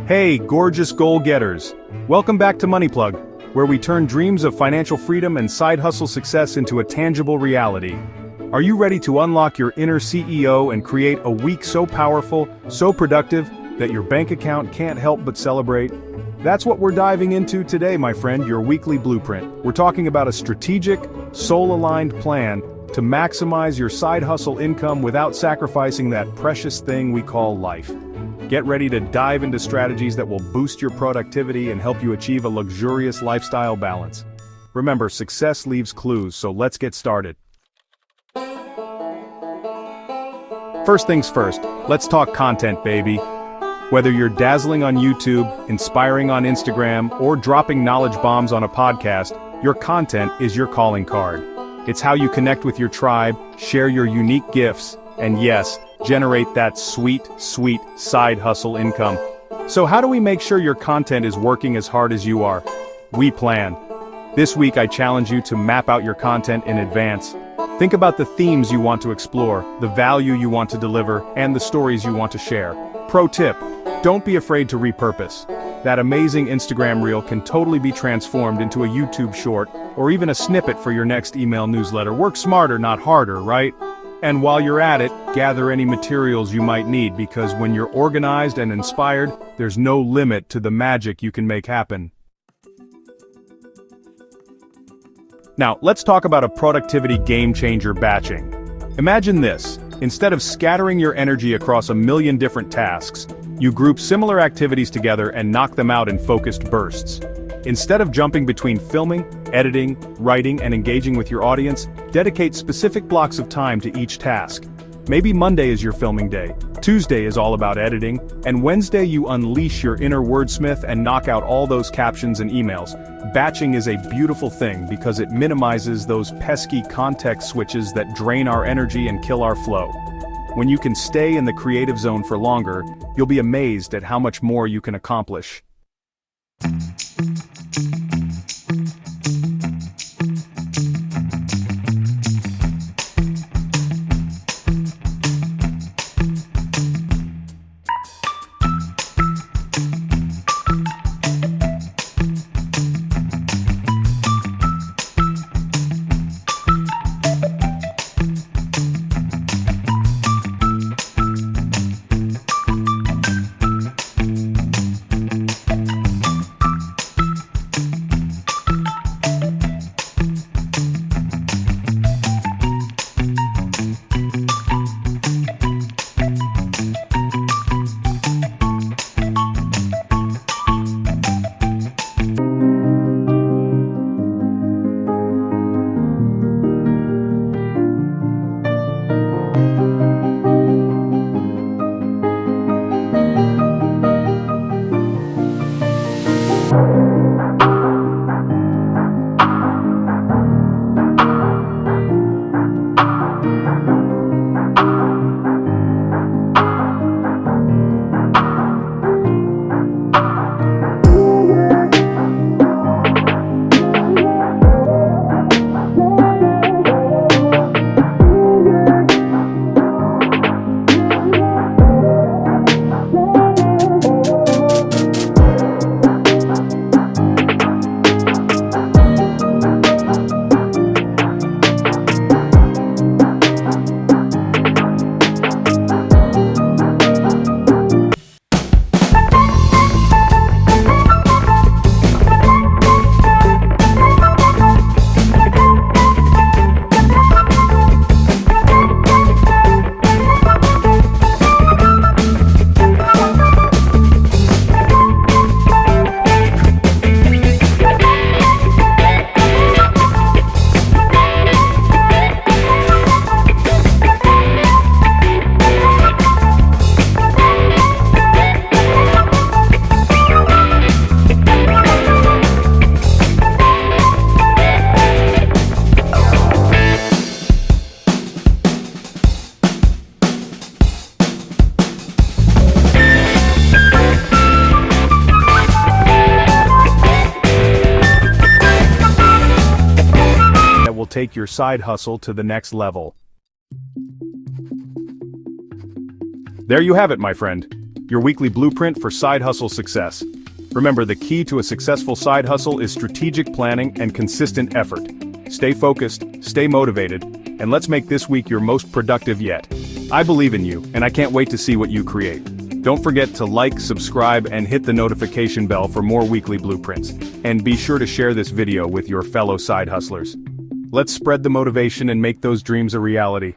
Hey, gorgeous goal-getters! Welcome back to Money Plug, where we turn dreams of financial freedom and side hustle success into a tangible reality. Are you ready to unlock your inner CEO and create a week so powerful, so productive, that your bank account can't help but celebrate? That's what we're diving into today, my friend, your weekly blueprint. We're talking about a strategic, soul-aligned plan to maximize your side hustle income without sacrificing that precious thing we call life. Get ready to dive into strategies that will boost your productivity and help you achieve a luxurious lifestyle balance. Remember, success leaves clues, so let's get started. First things first, let's talk content, baby. Whether you're dazzling on YouTube, inspiring on Instagram, or dropping knowledge bombs on a podcast, your content is your calling card. It's how you connect with your tribe, share your unique gifts, and yes, generate that sweet side hustle income. So how do we make sure your content is working as hard as you are? We plan. This week I challenge you to map out your content in advance. Think about the themes you want to explore, the value you want to deliver, and the stories you want to share. Pro tip, don't be afraid to repurpose. That amazing Instagram reel can totally be transformed into a YouTube short, or even a snippet for your next email newsletter. Work smarter, not harder, right? And while you're at it, gather any materials you might need, because when you're organized and inspired, there's no limit to the magic you can make happen. Now, let's talk about a productivity game-changer: batching. Imagine this. Instead of scattering your energy across a million different tasks, you group similar activities together and knock them out in focused bursts. Instead of jumping between filming, editing, writing, and engaging with your audience, dedicate specific blocks of time to each task. Maybe Monday is your filming day, Tuesday is all about editing, and Wednesday you unleash your inner wordsmith and knock out all those captions and emails. Batching is a beautiful thing because it minimizes those pesky context switches that drain our energy and kill our flow. When you can stay in the creative zone for longer, you'll be amazed at how much more you can accomplish. Take your side hustle to the next level. There you have it, my friend. your weekly blueprint for side hustle success. Remember, the key to a successful side hustle is strategic planning and consistent effort. Stay focused, stay motivated, and let's make this week your most productive yet. I believe in you, and I can't wait to see what you create. Don't forget to like, subscribe, and hit the notification bell for more weekly blueprints. And be sure to share this video with your fellow side hustlers. Let's spread the motivation and make those dreams a reality.